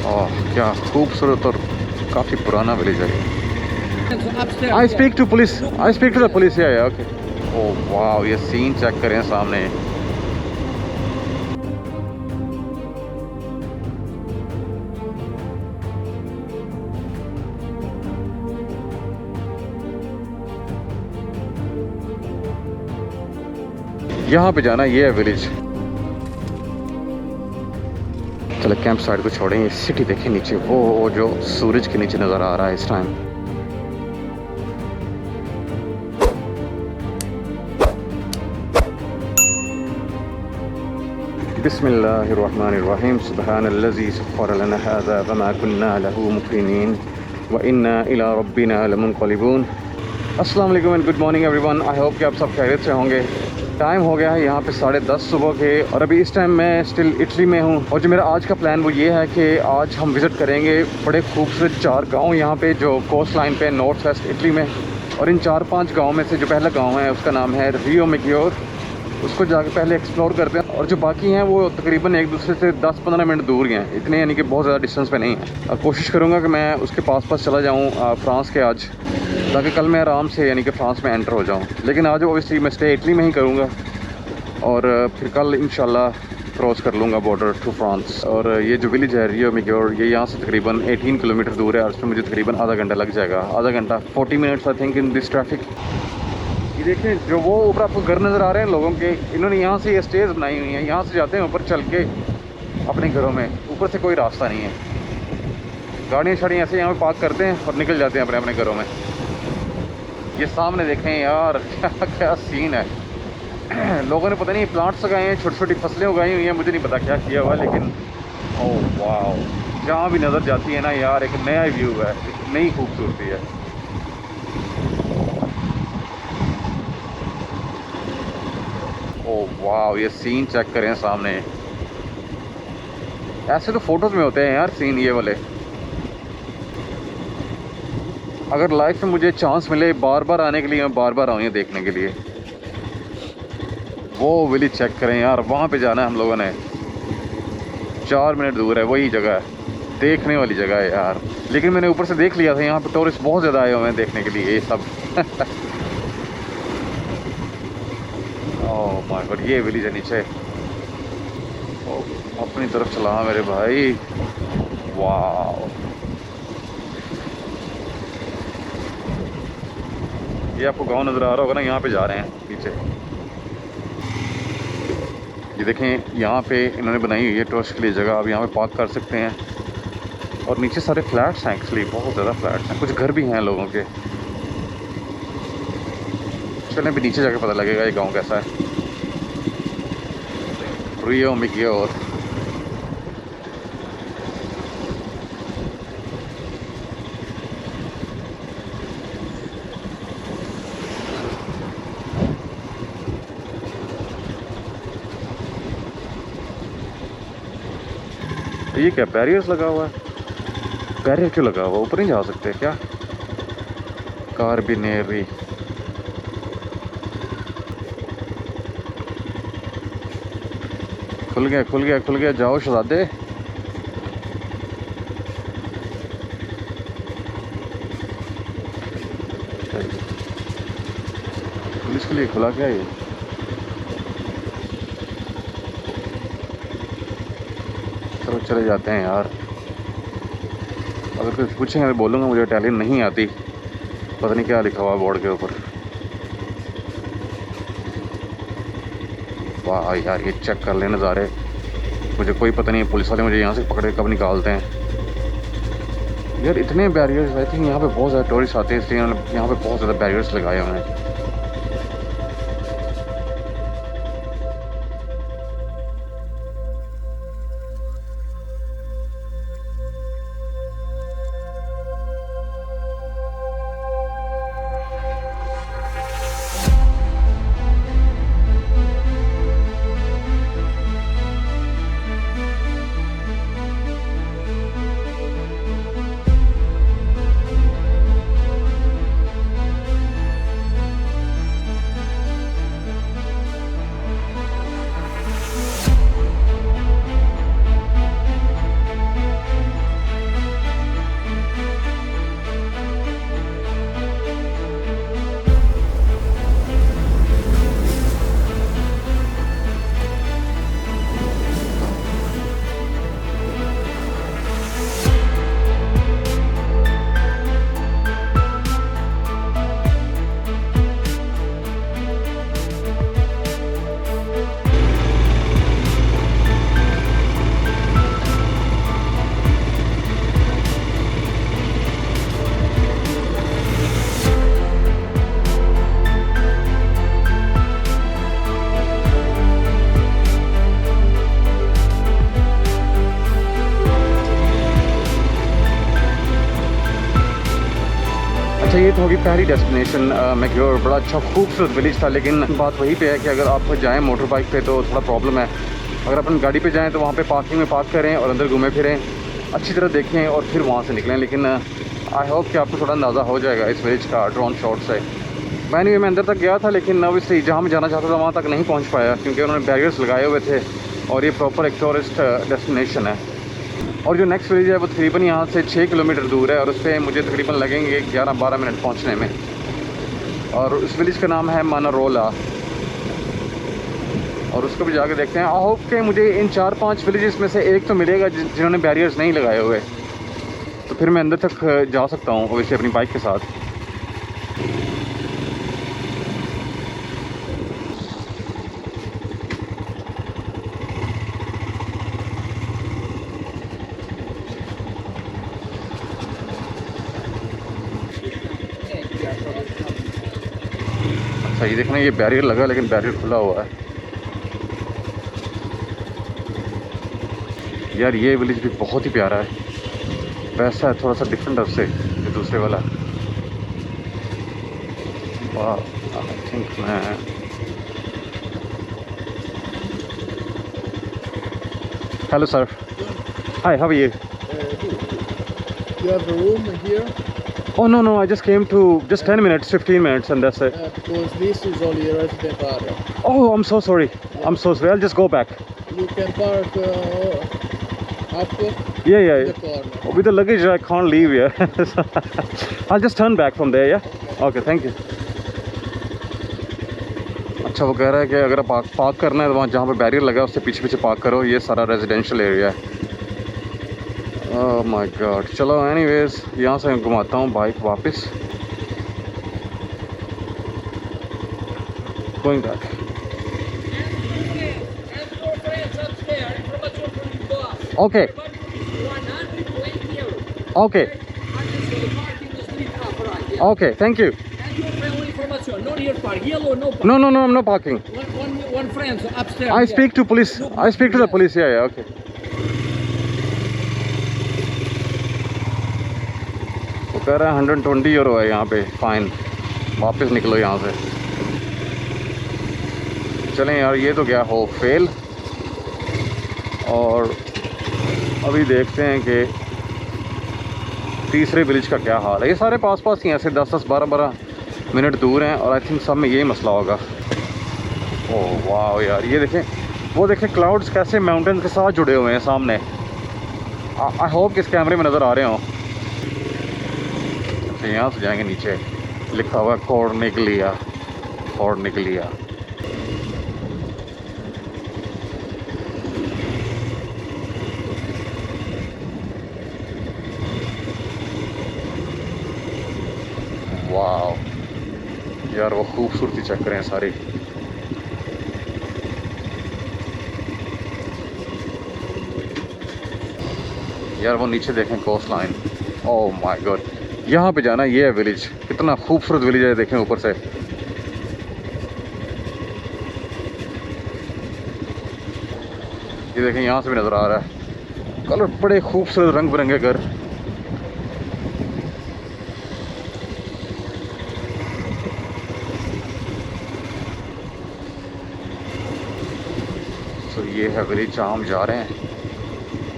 ओह क्या खूबसूरत और काफ़ी पुराना विलेज है। Upstairs. I speak to police, I speak to the police. या ओके। ओह वाह, ये सीन चेक करें सामने। यहाँ पे जाना, ये है विलेज। चलो कैंप साइड को छोड़ें, ये सिटी देखें नीचे, वो जो सूरज के नीचे नज़र आ रहा है इस टाइम। बिस्मिल्लाहिर्रहमानिर्रहीम। सुब्हानल्लज़ी सख्खर लना हाज़ा वमा कुन्ना लहू मुक़रिनीन व इन्ना इला रब्बिना लमुनक़लिबून। अस्सलाम वालेकुम and good morning everyone. I hope कि आप सब खैरियत से होंगे। टाइम हो गया है यहाँ पे 10:30 सुबह के, और अभी इस टाइम मैं स्टिल इटली में हूँ। और जो मेरा आज का प्लान वो ये है कि आज हम विज़िट करेंगे बड़े खूबसूरत 4 गांव यहाँ पे जो कोस्ट लाइन पे नॉर्थ वेस्ट इटली में। और इन 4-5 गाँव में से जो पहला गाँव है उसका नाम है रियो मिग्योर। उसको जाके पहले एक्सप्लोर करते हैं, और जो बाकी हैं वो तकरीबन एक दूसरे से 10-15 मिनट दूर हैं, इतने यानी कि बहुत ज़्यादा डिस्टेंस पे नहीं है। कोशिश करूँगा कि मैं उसके पास चला जाऊँ फ्रांस के आज, ताकि कल मैं आराम से यानी कि फ्रांस में एंटर हो जाऊँ। लेकिन आज ओबियसली मैं स्टे इटली में ही करूँगा, और फिर कल इंशाल्लाह क्रॉस कर लूँगा बॉर्डर टू फ्रांस। और ये जो विलेज है रियो मिग्योर, ये यहाँ से तकरीबन 18 किलोमीटर दूर है, और उसमें मुझे तकरीबन आधा घंटा लग जाएगा। आधा घंटा 40 minutes I think in this traffic. ये देखें जो वो ऊपर आपको घर नज़र आ रहे हैं लोगों के, इन्होंने यहाँ से ये स्टेज बनाई हुई हैं, यहाँ से जाते हैं ऊपर चल के अपने घरों में। ऊपर से कोई रास्ता नहीं है, गाड़ियाँ शाड़ियाँ ऐसे यहाँ पे पार्क करते हैं और निकल जाते हैं अपने अपने घरों में। ये सामने देखें यार क्या क्या सीन है। लोगों ने पता नहीं प्लांट्स लगाए हैं, छोटी छोटी फसलें उगाई हुई हैं, मुझे नहीं पता क्या किया हुआ, लेकिन ओह वाह, जहाँ भी नज़र जाती है ना यार एक नया व्यू है, एक नई खूबसूरती है। ओह वाह, ये सीन चेक करें सामने। ऐसे तो फोटोज़ में होते हैं यार सीन ये वाले। अगर लाइफ में मुझे चांस मिले बार बार आने के लिए, मैं बार बार आऊँ ये देखने के लिए। वो विलेज चेक करें यार, वहाँ पे जाना है हम लोगों ने। 4 मिनट दूर है, वही जगह है, देखने वाली जगह है यार। लेकिन मैंने ऊपर से देख लिया था, यहाँ पे टूरिस्ट बहुत ज़्यादा आए हुए हैं देखने के लिए ये सब। ओह माय गॉड, ये विलेज है नीचे। अपनी तरफ चला मेरे भाई, वाह। ये आपको गांव नज़र आ रहा होगा ना, यहाँ पे जा रहे हैं पीछे। ये देखें यहाँ पे इन्होंने बनाई हुई है टूरिस्ट के लिए जगह, आप यहाँ पे पार्क कर सकते हैं। और नीचे सारे फ्लैट्स हैं, एक्चुअली बहुत ज़्यादा फ्लैट्स हैं, कुछ घर भी हैं लोगों के। चलें भी नीचे जाके पता लगेगा ये गांव कैसा है। रियो मिग्योर। ये क्या बैरियर्स लगा हुआ है? बैरियर क्यों लगा हुआ? ऊपर नहीं जा सकते क्या? कार्बिनेरी। खुल गया खुल गया खुल गया, जाओ शहजादे। पुलिस के लिए खुला क्या ये? चलो चले जाते हैं यार। अगर कुछ पूछेंगे तो बोलूँगा मुझे इटालियन नहीं आती, पता नहीं क्या लिखा हुआ बोर्ड के ऊपर। वाह यार, ये चेक कर लेने नज़ारे। मुझे कोई पता नहीं है पुलिस वाले मुझे यहाँ से पकड़े कब निकालते हैं यार। इतने बैरियर्स, आई थिंक यहाँ पे बहुत ज़्यादा टूरिस्ट आते हैं, इसलिए यहाँ पे बहुत ज़्यादा बैरियर्स लगाए हुए हैं। अच्छा ये तो होगी पहली डेस्टिनेशन मैक्योर। बड़ा अच्छा खूबसूरत विलेज था, लेकिन बात वही पे है कि अगर आप जाएं मोटर बाइक पे तो थोड़ा प्रॉब्लम है। अगर अपन गाड़ी पे जाएं तो वहाँ पे पार्किंग में पार्क करें और अंदर घूमें फिरें, अच्छी तरह देखें और फिर वहाँ से निकलें। लेकिन आई होप कि आपको थोड़ा अंदाज़ा हो जाएगा इस विलेज का ड्रोन शॉट से। मैं अंदर तक गया था, लेकिन ऑब्वियसली जहाँ मैं जाना चाहता था वहाँ तक नहीं पहुँच पाया, क्योंकि उन्होंने बैरियर्स लगाए हुए थे और ये प्रॉपर एक टूरिस्ट डेस्टिनेशन है। और जो नेक्स्ट विलेज है वो तकरीबन यहाँ से 6 किलोमीटर दूर है और उस पर मुझे तकरीबन लगेंगे 11-12 मिनट पहुँचने में। और उस विलेज का नाम है मानारोला, और उसको भी जाके देखते हैं। आई होप कि मुझे इन 4-5 विलेजेस में से एक तो मिलेगा जिन्होंने बैरियर्स नहीं लगाए हुए, तो फिर मैं अंदर तक जा सकता हूँ वैसे अपनी बाइक के साथ। अच्छा ये देखना, ये बैरियर लगा लेकिन बैरियर खुला हुआ है यार। ये विलेज भी बहुत ही प्यारा है, वैसा है थोड़ा सा डिफरेंट है उससे ये दूसरे वाला। वाह आई थिंक मैं hello sir, hi how are you? You have a room here? Oh no, I just came to just 10 minutes, 15 minutes and that's it. Because this is only a resident area. Oh, I'm so sorry. I'm so sorry. I'll just go back. You can park up Yeah. in the corner. With the luggage, I can't leave here. I'll just turn back from there, yeah? Okay, thank you. अच्छा वो कह रहा है कि अगर आप park करना है तो वहाँ जहाँ पे बैरियर लगा है उससे पीछे पीछे पार्क करो। ये सारा रेजिडेंशियल एरिया है। ओह माय गॉड। चलो एनीवेज यहाँ से घुमाता हूँ बाइक वापस। Going back. Okay okay okay, thank you. No, I'm not parking. One friend upstairs. I speak to police. I speak to the police. Yeah, okay. वो कह रहा है 120 यूरो है यहाँ पे फाइन, वापस निकलो यहाँ से। चलें यार, ये तो गया हो फेल। और अभी देखते हैं कि तीसरे विलेज का क्या हाल है। ये सारे पास पास ही हैं, ऐसे 10-10, 12-12 मिनट दूर हैं और आई थिंक सब में यही मसला होगा। ओह वाह यार, ये देखें, वो देखें क्लाउड्स कैसे माउंटेन के साथ जुड़े हुए हैं सामने। आई होप कि इस कैमरे में नज़र आ रहे हों। अच्छा यहाँ से जाएंगे नीचे, लिखा हुआ है कॉर्निग्लिया। वाह यार, वो खूबसूरती चेक करें सारी। यार वो नीचे देखें coastline. Oh my god, यहाँ पे जाना, ये है विलेज। कितना खूबसूरत विलेज है, देखें ऊपर से। ये देखें यहाँ से भी नज़र आ रहा है कलर, बड़े खूबसूरत रंग बिरंगे घर। तो ये है विलेज जहाँ हम जा रहे हैं।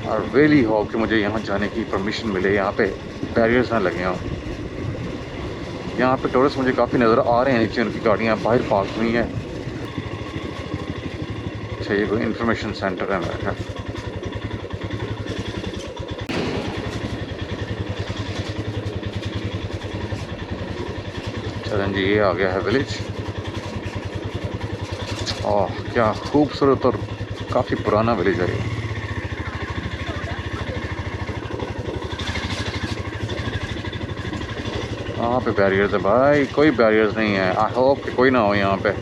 और रियली होप कि मुझे यहाँ जाने की परमिशन मिले, यहाँ पे बैरियर्स ना लगे हों। यहाँ पे टूरिस्ट मुझे काफ़ी नज़र आ रहे हैं, नीचे उनकी गाड़ियाँ बाहर पार्क हुई हैं। अच्छा ये कोई इंफॉर्मेशन सेंटर है मेरा ख्याल। चलें जी, ये आ गया है विलेज। ओह क्या खूबसूरत और काफ़ी पुराना विलेज है ये। यहाँ पे बैरियर्स है भाई? कोई बैरियर्स नहीं है। आई होप कि कोई ना हो यहाँ पे।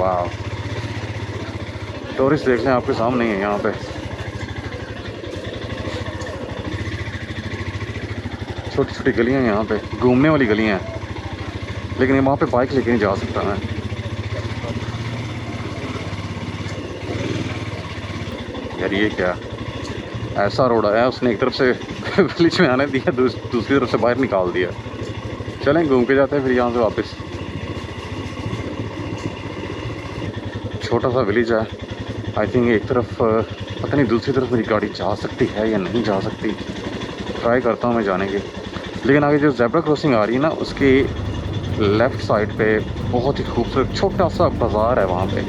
वाह, टूरिस्ट देख लें आपके सामने ही है यहाँ पे। छोटी छोटी गलियाँ हैं यहाँ पे, घूमने वाली गलियाँ हैं, लेकिन वहाँ पे बाइक लेके नहीं जा सकता मैं। यार ये क्या ऐसा रोड आया, उसने एक तरफ से विलेज में आने दिया, दूसरी तरफ से बाहर निकाल दिया। चलें घूम के जाते हैं फिर यहाँ से वापस। छोटा सा विलेज है, आई थिंक एक तरफ पता नहीं दूसरी तरफ मेरी गाड़ी जा सकती है या नहीं जा सकती, ट्राई करता हूँ मैं जाने की। लेकिन आगे जो ज़ेब्रा क्रॉसिंग आ रही है ना, उसकी लेफ़्ट साइड पे बहुत ही खूबसूरत छोटा सा बाज़ार है वहाँ पे।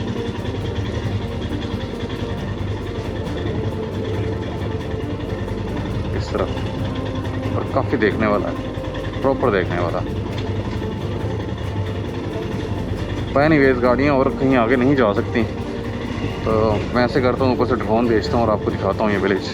इस तरफ, और काफ़ी देखने वाला है, प्रॉपर देखने वाला। एनीवेज़ गाड़ियाँ और कहीं आगे नहीं जा सकती, तो मैं ऐसे करता हूँ ऊपर से ड्रोन भेजता हूँ और आपको दिखाता हूँ ये विलेज।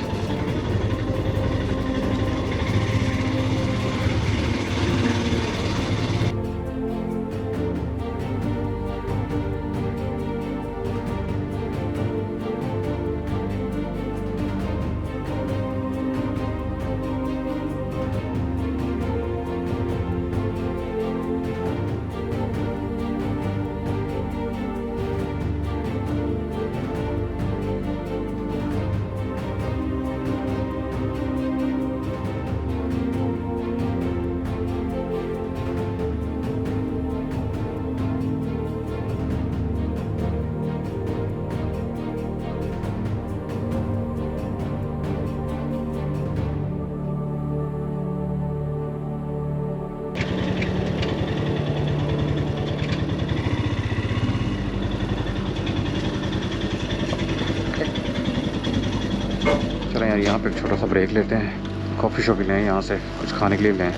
चलें यार यहाँ पे एक छोटा सा ब्रेक लेते हैं, कॉफ़ी शॉप लें यहाँ से, कुछ खाने के लिए लें,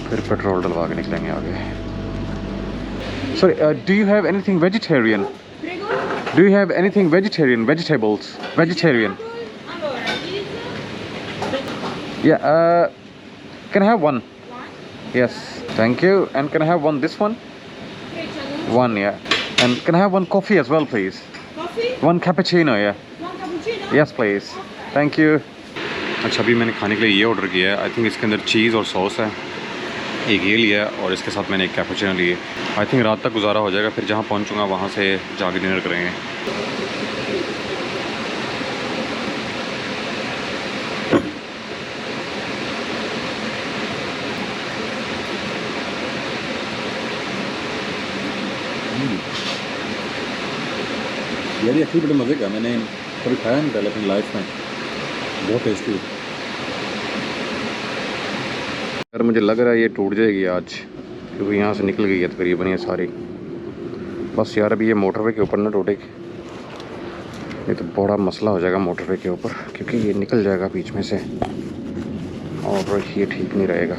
फिर पेट्रोल डलवा के निकलेंगे आगे। Sorry, do you have anything vegetarian? Do you have anything vegetarian, vegetables, vegetarian? Yeah, can I have one? Yes, thank you. And can I have one, this one? One, yeah. And can I have one coffee as well, please? Coffee? One cappuccino, yeah. One cappuccino? Yes, please. Thank you. अच्छा, अभी मैंने खाने के लिए ये order किया है। I think इसके अंदर चीज़ और सॉस है। एक ये लिया है और इसके साथ मैंने एक कैपुचिनो लिए। आई थिंक रात तक गुजारा हो जाएगा, फिर जहाँ पहुँचूँगा वहाँ से जाके डिनर करेंगे। यार ये एक्चुअली बड़े मज़े का, मैंने कभी खाया नहीं पहले अपनी लाइफ में, बहुत टेस्टी। यार मुझे लग रहा है ये टूट जाएगी आज, क्योंकि यहाँ से निकल गई है तकरीबन ये सारी। बस यार अभी ये मोटरवे के ऊपर ना टूटेगी, ये तो बड़ा मसला हो जाएगा मोटरवे के ऊपर, क्योंकि ये निकल जाएगा बीच में से और ये ठीक नहीं रहेगा।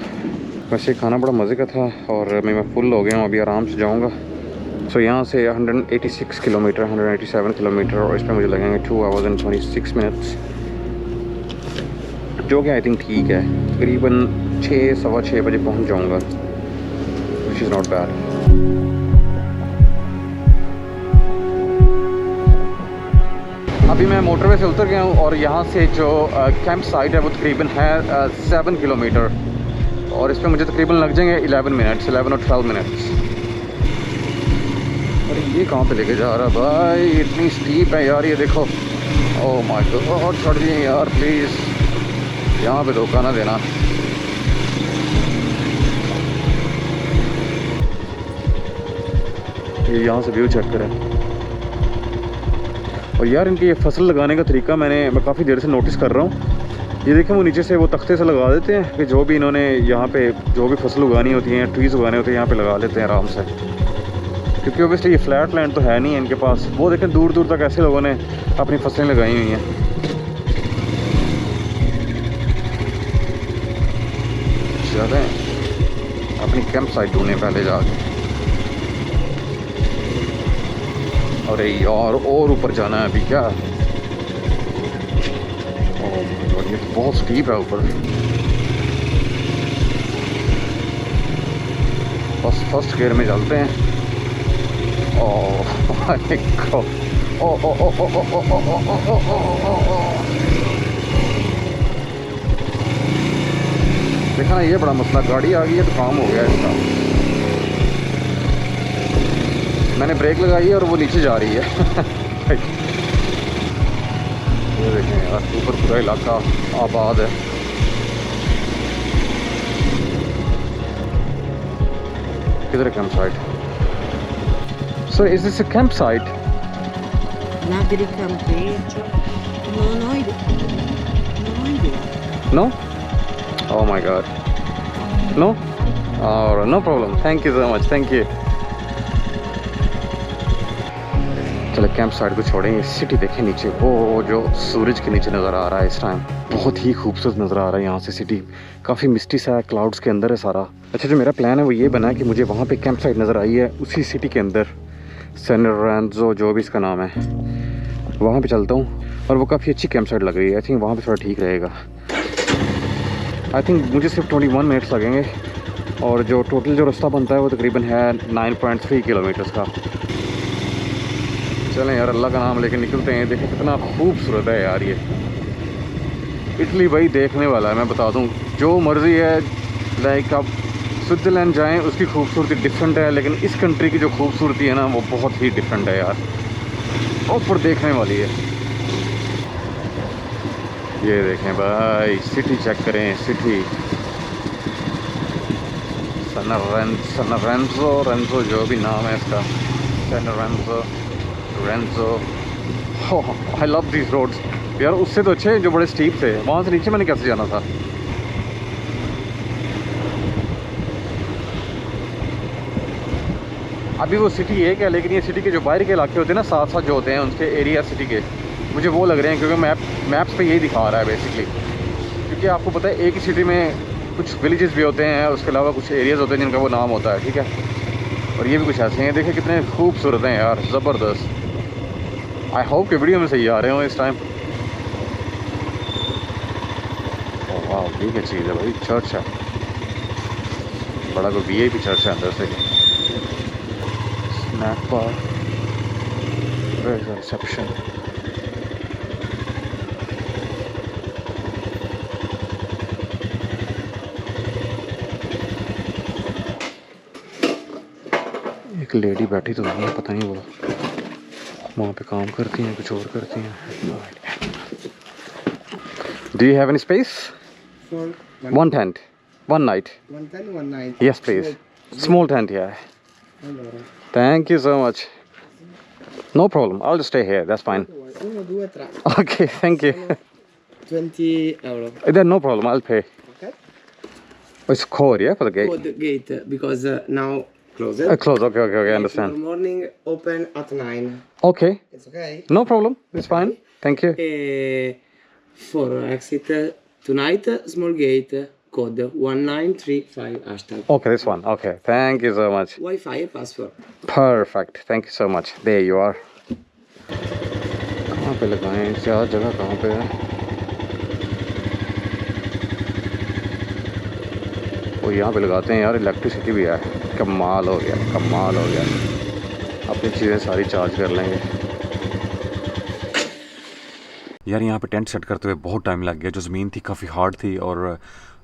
वैसे खाना बड़ा मज़े का था और मैं फुल हो गया हूँ, अभी आराम से जाऊँगा। सो यहाँ से 186 किलोमीटर, 187 किलोमीटर, और इस पर मुझे लगेंगे 2 hours and 26 minutes, जो कि आई थिंक ठीक है। तकरीबन 6, सवा 6 बजे पहुँच जाऊँगा, विच इज़ नॉट बैड। अभी मैं मोटरवे से उतर गया हूँ और यहाँ से जो कैंप साइट है वो तकरीबन है 7 किलोमीटर, और इस पर मुझे तकरीबन लग जाएंगे 11 मिनट्स, 11 और 12 मिनट्स। अरे ये कहाँ पे लेके जा रहा है भाई, इतनी स्टीप है यार ये देखो। ओह माय गॉड, छोड़ दिए यार प्लीज़, यहाँ पे धोखा ना देना। ये यहाँ से व्यू चेक करें। और यार इनकी ये फसल लगाने का तरीका मैं काफ़ी देर से नोटिस कर रहा हूँ। ये देखें, वो नीचे से वो तख्ते से लगा देते हैं कि जो भी इन्होंने यहाँ पे जो भी फसल उगानी होती है, ट्रीज़ उगाने होते हैं, यहाँ पे लगा लेते हैं आराम से, क्योंकि ओबियसली ये फ्लैट लैंड तो है नहीं है इनके पास। वो देखें दूर दूर तक ऐसे लोगों ने अपनी फसलें लगाई हुई हैं। चलें अपनी कैंप साइट ढूंढने पहले जाके। अरे यार और ऊपर जाना है अभी क्या? ओह माय गॉड, ये तो बहुत स्टीप है ऊपर। बस फर्स्ट गियर में चलते हैं। ओह my God. देखा ना, ये बड़ा मसला, गाड़ी आ गई है तो काम हो गया इसका। मैंने ब्रेक लगाई है और वो नीचे जा रही है। ये देखें यार, ऊपर पूरा इलाका आबाद है। किधर है camp site? So is this a camp site? Lagri campeggio. Non ho idea. No? Oh my God. No? Alright, no problem. Thank you so much. Thank you. चलो कैंप साइट को छोड़ें, सिटी देखें नीचे, वो जो सूरज के नीचे नज़र आ रहा है इस टाइम, बहुत ही खूबसूरत नज़र आ रहा है यहाँ से सिटी। काफ़ी मिस्टी सा है, क्लाउड्स के अंदर है सारा। अच्छा, जो मेरा प्लान है वो ये बना है कि मुझे वहाँ पे कैंप साइट नज़र आई है उसी सिटी के अंदर, सैन लोरेंज़ो जो भी इसका नाम है, वहाँ पे चलता हूँ। और वो काफ़ी अच्छी कैंप साइट लग रही है। आई थिंक वहाँ पे थोड़ा ठीक रहेगा। आई थिंक मुझे सिर्फ 21 मिनट्स लगेंगे और जो टोटल जो रास्ता बनता है वो तकरीबन है 9.3 किलोमीटर्स का। चलें यार, अल्लाह का नाम लेके निकलते हैं। देखिए कितना खूबसूरत है यार ये इटली, भाई देखने वाला है। मैं बता दूं, जो मर्ज़ी है, लाइक आप स्विट्ज़रलैंड जाएं, उसकी खूबसूरती डिफरेंट है, लेकिन इस कंट्री की जो खूबसूरती है ना वो बहुत ही डिफरेंट है यार, ऊपर देखने वाली है। ये देखें भाई, सिटी चेक करें, सिटी सैन लोरेंज़ो जो भी नाम है इसका, San Lorenzo. I love this roads यार। उससे तो अच्छे जो बड़े स्टीप थे, वहाँ से नीचे मैंने कैसे जाना था। अभी वो सिटी एक है, लेकिन ये सिटी के जो बाहर के इलाके होते हैं ना, साथ साथ जो होते हैं उनके एरिया सिटी के, मुझे वो लग रहे हैं, क्योंकि मैप्स पे यही दिखा रहा है बेसिकली। क्योंकि आपको पता है एक ही सिटी में कुछ विलेजेस भी होते हैं, उसके अलावा कुछ एरियाज़ होते हैं जिनका वो नाम होता है, ठीक है। और ये भी कुछ ऐसे हैं। देखिए कितने खूबसूरत हैं यार, ज़बरदस्त। आई होप कि वीडियो में सही आ रहे हो इस टाइम। वाह, ठीक है चीज़ है भाई, चर्च है, बड़ा कोई VIP चर्च है अंदर से। Snack bar, reception. एक लेडी बैठी तो नहीं है, पता नहीं वो वहाँ पे काम करती हैं, कुछ और करती हैं। Do you have any space? For One tent, one night. 110, 190. Yes, please. Small tent, yeah. Thank you so much. No problem. I'll just stay here. That's fine. 1, 2, 3. Okay, thank you. 20 euro. Then no problem. I'll pay. Okay. Oh, it's code, yeah, for the gate. For the gate because now closed. Close. Okay. I understand. Tomorrow morning open at 9. Okay. It's okay. No problem. It's fine. Thank you. For exit tonight, small gate code 1935 hashtag. Okay, this one. Okay. Thank you so much. Wi-Fi password. Perfect. Thank you so much. There you are. कहाँ पे लगाएं? क्या जगह कहाँ पे है? वो यहाँ पे लगाते हैं यार, इलेक्ट्रिसिटी भी है। कमाल हो गया। अपनी चीज़ें सारी चार्ज कर लेंगे यार। यहाँ पे टेंट सेट करते हुए बहुत टाइम लग गया। जो ज़मीन थी काफ़ी हार्ड थी और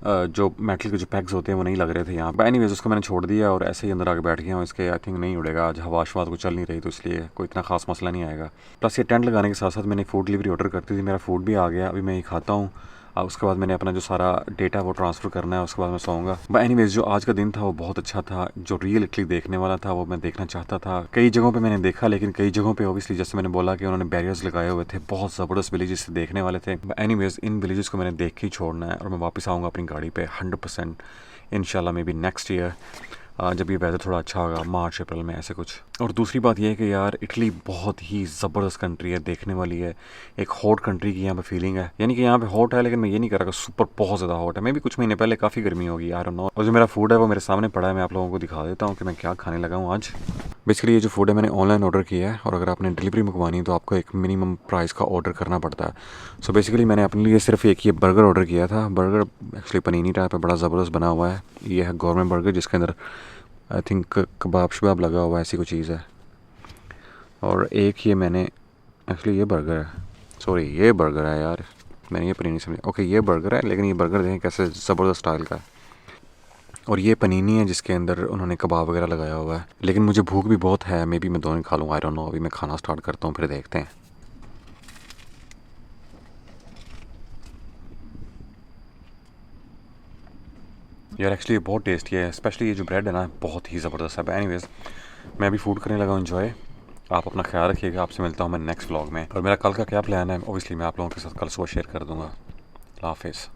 जो मेटल के जो पैक्स होते हैं वो नहीं लग रहे थे यहाँ पे। एनीवेज उसको मैंने छोड़ दिया और ऐसे ही अंदर आके बैठ गया हूँ। इसके आई थिंक नहीं उड़ेगा आज, हवा को चल नहीं रही, तो इसलिए कोई इतना खास मसला नहीं आएगा। प्लस ये टेंट लगाने के साथ साथ मैंने फूड डिलीवरी ऑर्डर करती थी, मेरा फूड भी आ गया, अभी मैं ये खाता हूँ। उसके बाद मैंने अपना जो सारा डेटा वो ट्रांसफ़र करना है, उसके बाद मैं सोऊंगा। बट एनीवेज जो आज का दिन था वो बहुत अच्छा था। जो रियल इटली देखने वाला था वो मैं देखना चाहता था। कई जगहों पे मैंने देखा, लेकिन कई जगहों पे ऑब्वियसली जैसे मैंने बोला कि उन्होंने बैरियर्स लगाए हुए थे, बहुत ज़बरदस्त विलेजेस से देखने वाले थे। बट एनीवेज इन विलेजेस को मैंने देख के ही छोड़ना है और मैं वापस आऊँगा अपनी गाड़ी पर 100% इंशाल्लाह, मे बी नेक्स्ट ईयर जब ये वेदर थोड़ा अच्छा होगा, मार्च अप्रैल में ऐसे कुछ। और दूसरी बात यह है कि यार इटली बहुत ही ज़बरदस्त कंट्री है, देखने वाली है। एक हॉट कंट्री की यहाँ पे फीलिंग है, यानी कि यहाँ पे हॉट है, लेकिन मैं ये नहीं कह रहा कि सुपर बहुत ज़्यादा हॉट है। मैं भी कुछ महीने पहले काफ़ी गर्मी होगी, आई डोंट नो। और जो मेरा फूड है वो मेरे सामने पड़ा है, मैं आप लोगों को दिखा देता हूँ कि मैं क्या खाने लगा हूँ आज। बेसिकली ये जो फूड है मैंने ऑनलाइन ऑर्डर किया है, और अगर आपने डिलीवरी मंगवानी है तो आपको एक मिनिमम प्राइस का ऑर्डर करना पड़ता है। सो बेसिकली मैंने अपने लिए सिर्फ एक ये बर्गर ऑर्डर किया था। बर्गर एक्चुअली पनीनी टाइप है, बड़ा ज़बरदस्त बना हुआ है। ये है गवर्नमेंट बर्गर, जिसके अंदर आई थिंक कबाब शबाब लगा हुआ है, ऐसी कोई चीज़ है। और एक ये मैंने एक्चुअली ये बर्गर है, सॉरी ये बर्गर है यार, मैंने ये पनीनी समझी। ओके ये बर्गर है, लेकिन ये बर्गर देखें कैसे ज़बरदस्त स्टाइल का है। और ये पनीनी है जिसके अंदर उन्होंने कबाब वगैरह लगाया हुआ है। लेकिन मुझे भूख भी बहुत है, मे बी मैं दोनों खा लूँ, आई डोंट नो। अभी मैं खाना स्टार्ट करता हूँ, फिर देखते हैं। यार एक्चुअली बहुत टेस्टी है, स्पेशली ये जो ब्रेड है ना बहुत ही ज़बरदस्त है। एनीवेज़ मैं अभी फूड करने लगा हूँ एंजॉय। आप अपना ख्याल रखिएगा, आपसे मिलता हूँ मैं नेक्स्ट व्लॉग में। और मेरा कल का क्या प्लान है ओबियसली मैं आप लोगों के साथ कल सुबह शेयर कर दूँगा। अल्लाह हाफिज़।